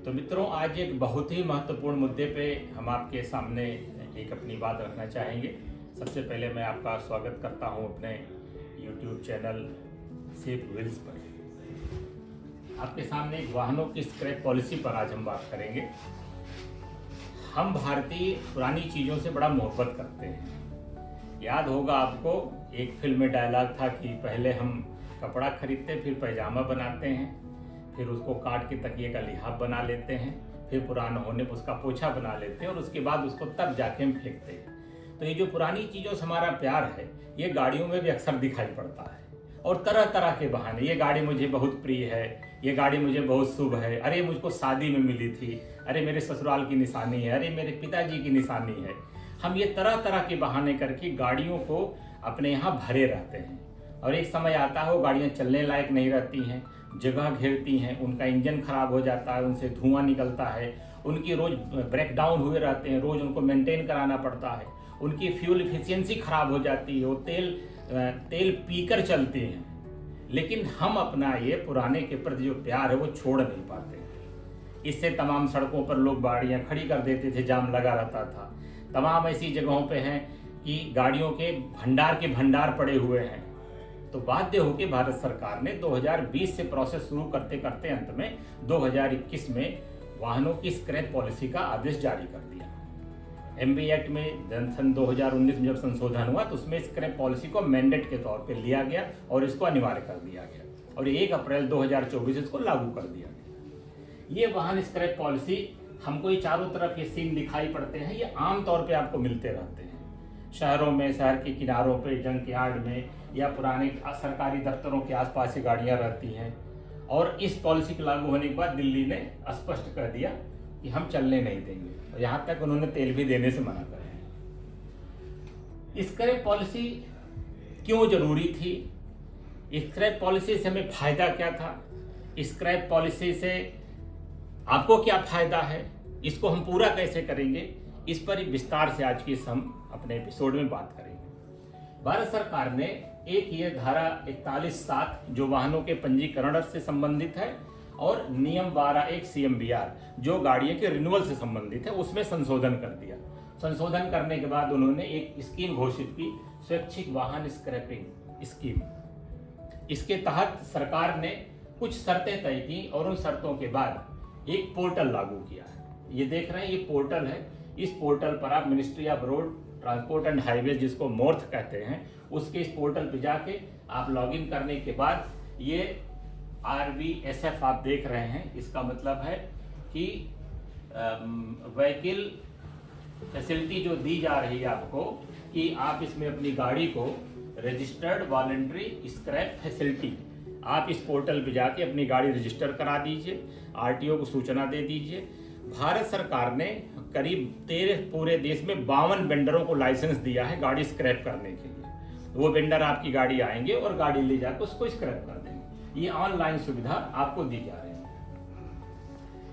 तो मित्रों, आज एक बहुत ही महत्वपूर्ण मुद्दे पे हम आपके सामने एक अपनी बात रखना चाहेंगे। सबसे पहले मैं आपका स्वागत करता हूं अपने YouTube चैनल सेफ व्हील्स पर। आपके सामने एक वाहनों की स्क्रैप पॉलिसी पर आज हम बात करेंगे। हम भारतीय पुरानी चीज़ों से बड़ा मोहब्बत करते हैं। याद होगा आपको, एक फिल्म में डायलॉग था कि पहले हम कपड़ा खरीदते, फिर पैजामा बनाते हैं, फिर उसको काट के तकिए का लिहाफ बना लेते हैं, फिर पुराना होने पर उसका पोछा बना लेते हैं और उसके बाद उसको तब जाके हम फेंकते हैं। तो ये जो पुरानी चीज़ों से हमारा प्यार है, ये गाड़ियों में भी अक्सर दिखाई पड़ता है और तरह तरह के बहाने। ये गाड़ी मुझे बहुत प्रिय है, ये गाड़ी मुझे बहुत शुभ है, अरे मुझको शादी में मिली थी, अरे मेरे ससुराल की निशानी है, अरे मेरे पिताजी की निशानी है। हम ये तरह तरह के बहाने करके गाड़ियों को अपने यहाँ भरे रहते हैं और एक समय आता है वो गाड़ियाँ चलने लायक नहीं रहती हैं, जगह घेरती हैं, उनका इंजन खराब हो जाता है, उनसे धुआं निकलता है, उनकी रोज़ ब्रेक डाउन हुए रहते हैं, रोज़ उनको मेंटेन कराना पड़ता है, उनकी फ्यूल इफिशियंसी खराब हो जाती है, वो तेल पीकर चलती हैं। लेकिन हम अपना ये पुराने के प्रति जो प्यार है वो छोड़ नहीं पाते। इससे तमाम सड़कों पर लोग गाड़ियाँ खड़ी कर देते थे, जाम लगा रहता था। तमाम ऐसी जगहों पे हैं कि गाड़ियों के भंडार पड़े हुए हैं। तो बाध्य होकर भारत सरकार ने 2020 से प्रोसेस शुरू करते करते अंत में 2021 में वाहनों की स्क्रैप पॉलिसी का आदेश जारी कर दिया। एमबी एक्ट में सन 2019 में जब संशोधन हुआ तो उसमें स्क्रैप पॉलिसी को मैंडेट के तौर पे लिया गया और इसको अनिवार्य कर दिया गया और 1 अप्रैल 2024 इसको लागू कर दिया गया। ये वाहन स्क्रैप पॉलिसी, हमको ये चारों तरफ ये सीन दिखाई पड़ते हैं, ये आमतौर पर आपको मिलते रहते हैं शहरों में, शहर के किनारों पे, जंक यार्ड में या पुराने सरकारी दफ्तरों के आसपास ये गाड़ियाँ रहती हैं। और इस पॉलिसी के लागू होने के बाद दिल्ली ने स्पष्ट कर दिया कि हम चलने नहीं देंगे और यहाँ तक उन्होंने तेल भी देने से मना कर है। स्क्रैप पॉलिसी क्यों जरूरी थी? स्क्रैप पॉलिसी से हमें फायदा क्या था? स्क्रैप पॉलिसी से आपको क्या फायदा है? इसको हम पूरा कैसे करेंगे? इस पर विस्तार से आज की हम अपने एपिसोड में बात करेंगे। भारत सरकार ने एक ये धारा 41(7) जो वाहनों के पंजीकरण से संबंधित है और नियम 12(1) CMVR जो गाड़ियों के रिन्यूअल से संबंधित है, उसमें संशोधन कर दिया। संशोधन करने के बाद उन्होंने एक स्कीम घोषित की, स्वैच्छिक वाहन स्क्रैपिंग स्कीम। इसके तहत सरकार ने कुछ शर्तें तय की और उन शर्तों के बाद एक पोर्टल लागू किया है। ये देख रहे हैं, ये पोर्टल है। इस पोर्टल पर आप ministry of road transport and highway, जिसको मोर्थ कहते हैं, उसके इस पोर्टल पे जाके आप लॉगिन करने के बाद ये RVSF आप देख रहे हैं, इसका मतलब है कि व्हीकल फैसिलिटी जो दी जा रही है आपको कि आप इसमें अपनी गाड़ी को रजिस्टर्ड वॉलंटरी स्क्रैप फैसिलिटी, आप इस पोर्टल पे जाके अपनी गाड़ी रजिस्टर करा दीजिए, RTO को सूचना दे दीजिए। भारत सरकार ने करीब पूरे देश में 52 वेंडरों को लाइसेंस दिया है गाड़ी स्क्रैप करने के लिए। वो वेंडर आपकी गाड़ी आएंगे और गाड़ी ले जाकर उसको स्क्रैप कर देंगे। ये ऑनलाइन सुविधा आपको दी जा रही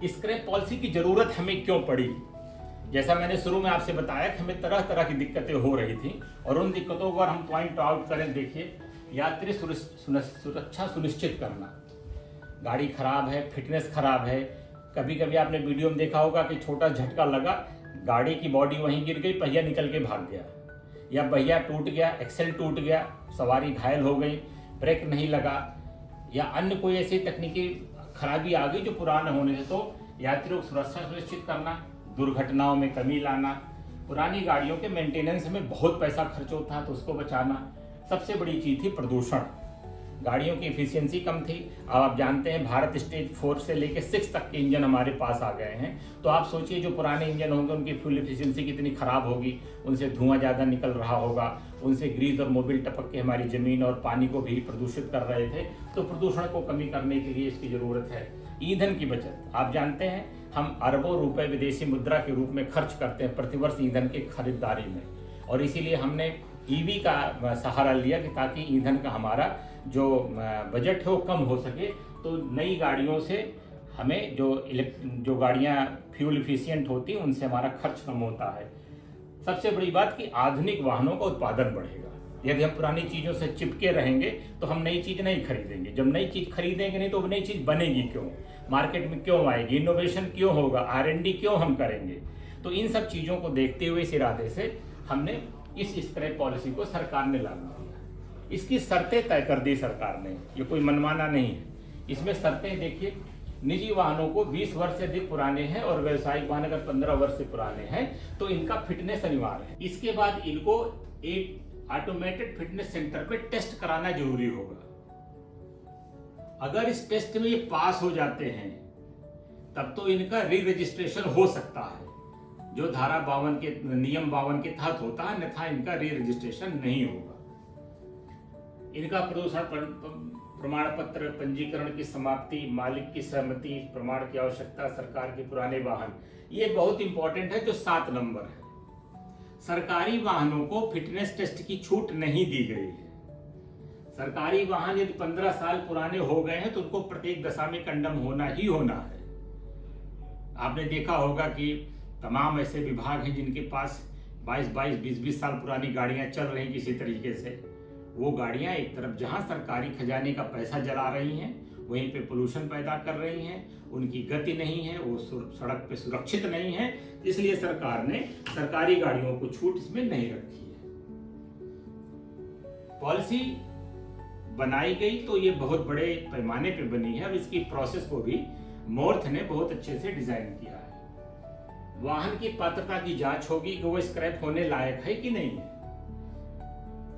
है। स्क्रैप पॉलिसी की जरूरत हमें क्यों पड़ी? जैसा मैंने शुरू में आपसे बताया कि हमें तरह तरह की दिक्कतें हो रही थी और उन दिक्कतों पर हम पॉइंट आउट करें। देखिए, यात्री सुरक्षा सुनिश्चित करना, गाड़ी खराब है, फिटनेस खराब है। कभी कभी आपने वीडियो में देखा होगा कि छोटा झटका लगा, गाड़ी की बॉडी वहीं गिर गई, पहिया निकल के भाग गया, या पहिया टूट गया, एक्सेल टूट गया, सवारी घायल हो गई, ब्रेक नहीं लगा, या अन्य कोई ऐसी तकनीकी खराबी आ गई जो पुराने होने से। तो यात्रियों की सुरक्षा सुनिश्चित करना, दुर्घटनाओं में कमी लाना, पुरानी गाड़ियों के मेंटेनेंस में बहुत पैसा खर्च होता है तो उसको बचाना। सबसे बड़ी चीज़ थी प्रदूषण, गाड़ियों की एफिशिएंसी कम थी। अब आप जानते हैं भारत स्टेज 4 से लेकर 6 तक के इंजन हमारे पास आ गए हैं। तो आप सोचिए जो पुराने इंजन होंगे उनकी फ्यूल एफिशिएंसी कितनी खराब होगी, उनसे धुआं ज़्यादा निकल रहा होगा, उनसे ग्रीस और मोबिल टपक के हमारी ज़मीन और पानी को भी प्रदूषित कर रहे थे। तो प्रदूषण को कमी करने के लिए इसकी ज़रूरत है। ईंधन की बचत, आप जानते हैं हम अरबों रुपए विदेशी मुद्रा के रूप में खर्च करते हैं प्रतिवर्ष ईंधन की खरीदारी में, और इसीलिए हमने EV का सहारा लिया कि ताकि ईंधन का हमारा जो बजट है वो कम हो सके। तो नई गाड़ियों से हमें जो गाड़ियाँ फ्यूल इफिशिएंट होती हैं उनसे हमारा खर्च कम होता है। सबसे बड़ी बात कि आधुनिक वाहनों का उत्पादन बढ़ेगा। यदि हम पुरानी चीज़ों से चिपके रहेंगे तो हम नई चीज़ नहीं खरीदेंगे। जब नई चीज़ खरीदेंगे नहीं तो नई चीज़ बनेगी क्यों, मार्केट में क्यों आएगी, इनोवेशन क्यों होगा, R&D क्यों हम करेंगे। तो इन सब चीज़ों को देखते हुए इस इरादे से हमने इस स्क्रैप पॉलिसी को सरकार ने लागू किया। इसकी शर्तें तय कर दी सरकार ने, ये कोई मनमाना नहीं है। इसमें शर्तें देखिए, निजी वाहनों को 20 वर्ष से अधिक पुराने हैं और व्यावसायिक वाहन अगर 15 वर्ष से पुराने हैं तो इनका फिटनेस अनिवार्य है। इसके बाद इनको एक ऑटोमेटेड फिटनेस सेंटर पे टेस्ट कराना जरूरी होगा। अगर इस टेस्ट में ये पास हो जाते हैं तब तो इनका री रजिस्ट्रेशन हो सकता है, जो धारा 52 के नियम 52 के तहत होता है, अन्यथा इनका री रजिस्ट्रेशन नहीं होगा। इनका प्रदूषण प्रमाण पत्र, पंजीकरण की समाप्ति, मालिक की सहमति, प्रमाण की आवश्यकता, सरकार के पुराने वाहन, ये बहुत इंपॉर्टेंट है जो 7 नंबर है। सरकारी वाहनों को फिटनेस टेस्ट की छूट नहीं दी गई है। सरकारी वाहन यदि 15 साल पुराने हो गए हैं तो उनको प्रत्येक दशा में कंडम होना ही होना है। आपने देखा होगा कि तमाम ऐसे विभाग हैं जिनके पास 22-22, 20-20 साल पुरानी गाड़ियां चल रही किसी तरीके से। वो गाड़ियां एक तरफ जहां सरकारी खजाने का पैसा जला रही हैं, वहीं पे पोल्यूशन पैदा कर रही हैं, उनकी गति नहीं है, वो सड़क पे सुरक्षित नहीं है, इसलिए सरकार ने सरकारी गाड़ियों को छूट इसमें नहीं रखी है। पॉलिसी बनाई गई तो ये बहुत बड़े पैमाने पे बनी है। अब इसकी प्रोसेस को भी मोर्थ ने बहुत अच्छे से डिजाइन किया है। वाहन की पात्रता की जांच होगी कि वो स्क्रैप होने लायक है कि नहीं है,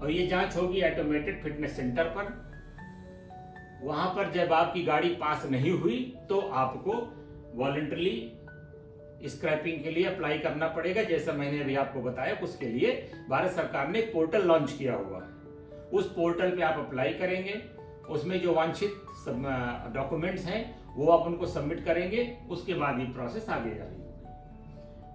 और ये जांच होगी ऑटोमेटेड फिटनेस सेंटर पर। वहां पर जब आपकी गाड़ी पास नहीं हुई तो आपको वॉलंटरली स्क्रैपिंग के लिए अप्लाई करना पड़ेगा। जैसा मैंने अभी आपको बताया, उसके लिए भारत सरकार ने एक पोर्टल लॉन्च किया हुआ है। उस पोर्टल पे आप अप्लाई करेंगे, उसमें जो वांछित डॉक्यूमेंट्स हैं वो आप उनको सबमिट करेंगे, उसके बाद ये प्रोसेस आगे जाएगी।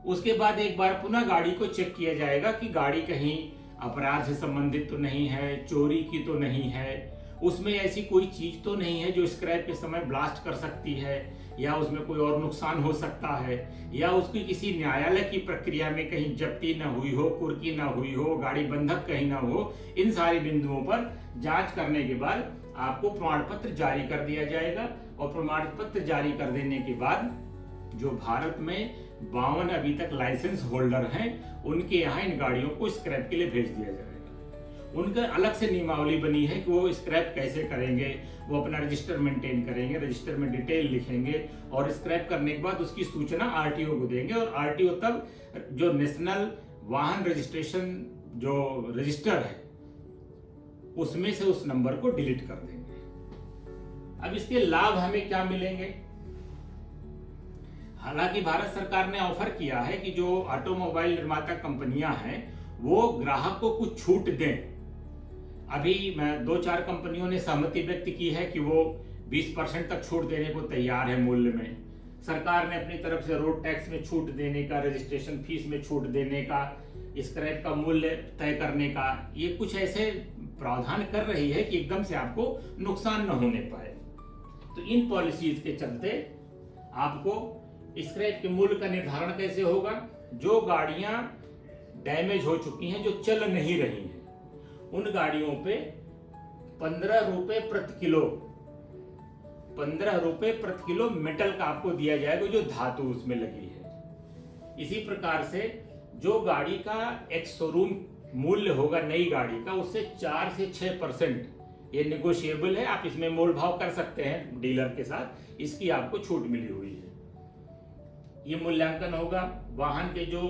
उसके बाद एक बार पुनः गाड़ी को चेक किया जाएगा कि गाड़ी कहीं अपराध से संबंधित तो नहीं है, चोरी की तो नहीं है, उसमें ऐसी कोई चीज तो नहीं है जो स्क्रैप के समय ब्लास्ट कर सकती है, या उसमें कोई और नुकसान हो सकता है, या उसकी किसी न्यायालय की प्रक्रिया में कहीं जब्ती न हुई हो, कुर्की न हुई हो, गाड़ी बंधक कहीं न हो। इन सारे बिंदुओं पर जांच करने के बाद आपको प्रमाण पत्र जारी कर दिया जाएगा, और प्रमाण पत्र जारी कर देने के बाद जो भारत में 52 अभी तक लाइसेंस होल्डर हैं, उनके यहाँ इन गाड़ियों को स्क्रैप के लिए भेज दिया जाएगा। उनका अलग से नियमावली बनी है कि वो स्क्रैप कैसे करेंगे, वो अपना रजिस्टर मेंटेन करेंगे, रजिस्टर में डिटेल लिखेंगे, और स्क्रैप करने के बाद उसकी सूचना आरटीओ को देंगे, और आरटीओ तब जो नेशनल वाहन रजिस्ट्रेशन जो रजिस्टर है उसमें से उस नंबर को डिलीट कर देंगे। अब इसके लाभ हमें क्या मिलेंगे? हालांकि भारत सरकार ने ऑफर किया है कि जो ऑटोमोबाइल निर्माता कंपनियां हैं वो ग्राहक को कुछ छूट दें। अभी 2-4 कंपनियों ने सहमति व्यक्त की है कि वो 20% तक छूट देने को तैयार है मूल्य में। सरकार ने अपनी तरफ से रोड टैक्स में छूट देने का, रजिस्ट्रेशन फीस में छूट देने का, स्क्रैप का मूल्य तय करने का, ये कुछ ऐसे प्रावधान कर रही है कि एकदम से आपको नुकसान न होने पाए। तो इन पॉलिसीज के चलते आपको स्क्रैप के मूल्य का निर्धारण कैसे होगा? जो गाड़ियां डैमेज हो चुकी हैं, जो चल नहीं रही हैं, उन गाड़ियों पे 15 रुपए प्रति किलो, 15 रुपए प्रति किलो मेटल का आपको दिया जाएगा, जो धातु उसमें लगी है। इसी प्रकार से जो गाड़ी का एक शोरूम मूल्य होगा नई गाड़ी का, उससे 4 से 6% ये नेगोशिएबल है, आप इसमें मोल भाव कर सकते हैं डीलर के साथ, इसकी आपको छूट मिली हुई है। ये मूल्यांकन होगा वाहन के जो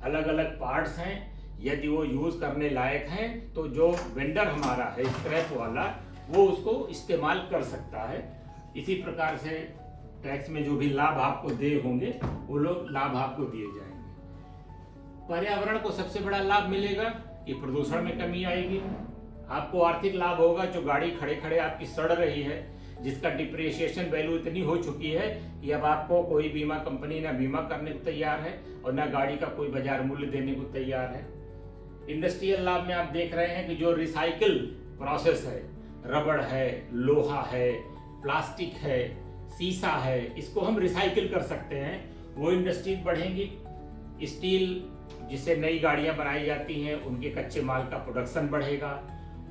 अलग अलग पार्ट्स हैं, यदि वो यूज करने लायक हैं तो जो वेंडर हमारा है स्क्रैप वाला, वो उसको इस्तेमाल कर सकता है। इसी प्रकार से टैक्स में जो भी लाभ आपको दे होंगे वो लोग लाभ आपको दिए जाएंगे। पर्यावरण को सबसे बड़ा लाभ मिलेगा कि प्रदूषण में कमी आएगी। आपको आर्थिक लाभ होगा, जो गाड़ी खड़े खड़े आपकी सड़ रही है, जिसका डिप्रिसिएशन वैल्यू इतनी हो चुकी है कि अब आपको कोई बीमा कंपनी ना बीमा करने को तैयार है और ना गाड़ी का कोई बाजार मूल्य देने को तैयार है। इंडस्ट्रियल लाभ में आप देख रहे हैं कि जो रिसाइकिल प्रोसेस है, रबड़ है, लोहा है, प्लास्टिक है, शीशा है, इसको हम रिसाइकिल कर सकते हैं, वो इंडस्ट्रीज बढ़ेंगी। स्टील जिससे नई गाड़ियां बनाई जाती हैं उनके कच्चे माल का प्रोडक्शन बढ़ेगा,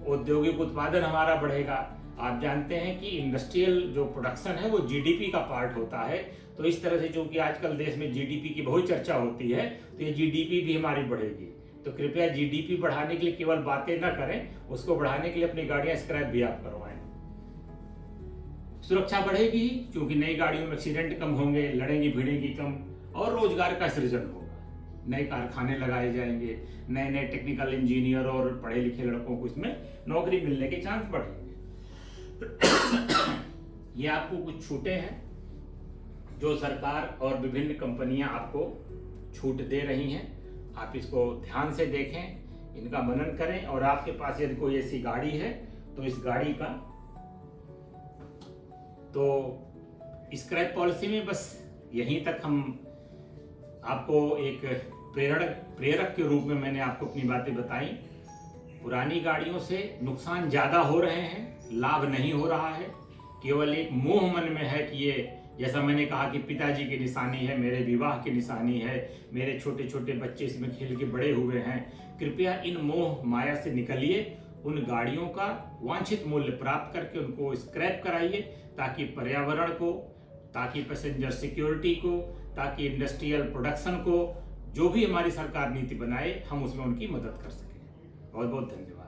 औद्योगिक उत्पादन हमारा बढ़ेगा। आप जानते हैं कि इंडस्ट्रियल जो प्रोडक्शन है वो जीडीपी का पार्ट होता है, तो इस तरह से चूंकि आजकल देश में जीडीपी की बहुत चर्चा होती है, तो ये जीडीपी भी हमारी बढ़ेगी। तो कृपया जीडीपी बढ़ाने के लिए केवल बातें न करें, उसको बढ़ाने के लिए अपनी गाड़ियां स्क्रैप भी आप करवाएं। सुरक्षा बढ़ेगी क्योंकि नई गाड़ियों में एक्सीडेंट कम होंगे, लड़ेंगी भिड़ेंगी कम, और रोजगार का सृजन होगा। नए कारखाने लगाए जाएंगे, नए नए टेक्निकल इंजीनियर और पढ़े लिखे लड़कों को इसमें नौकरी मिलने के चांस बढ़ेंगे। ये आपको कुछ छूटें हैं जो सरकार और विभिन्न कंपनियां आपको छूट दे रही हैं। आप इसको ध्यान से देखें, इनका मनन करें, और आपके पास यदि कोई ऐसी गाड़ी है तो इस गाड़ी का तो स्क्रैप पॉलिसी में बस यहीं तक हम आपको एक प्रेरक के रूप में मैंने आपको अपनी बातें बताई। पुरानी गाड़ियों से नुकसान ज्यादा हो रहे हैं, लाभ नहीं हो रहा है। केवल एक मोह मन में है कि ये, जैसा मैंने कहा कि पिताजी की निशानी है, मेरे विवाह की निशानी है, मेरे छोटे छोटे बच्चे इसमें खेल के बड़े हुए हैं। कृपया इन मोह माया से निकलिए, उन गाड़ियों का वांछित मूल्य प्राप्त करके उनको स्क्रैप कराइए, ताकि पर्यावरण को, ताकि पैसेंजर सिक्योरिटी को, ताकि इंडस्ट्रियल प्रोडक्शन को, जो भी हमारी सरकार नीति बनाए हम उसमें उनकी मदद कर सकें। बहुत बहुत धन्यवाद।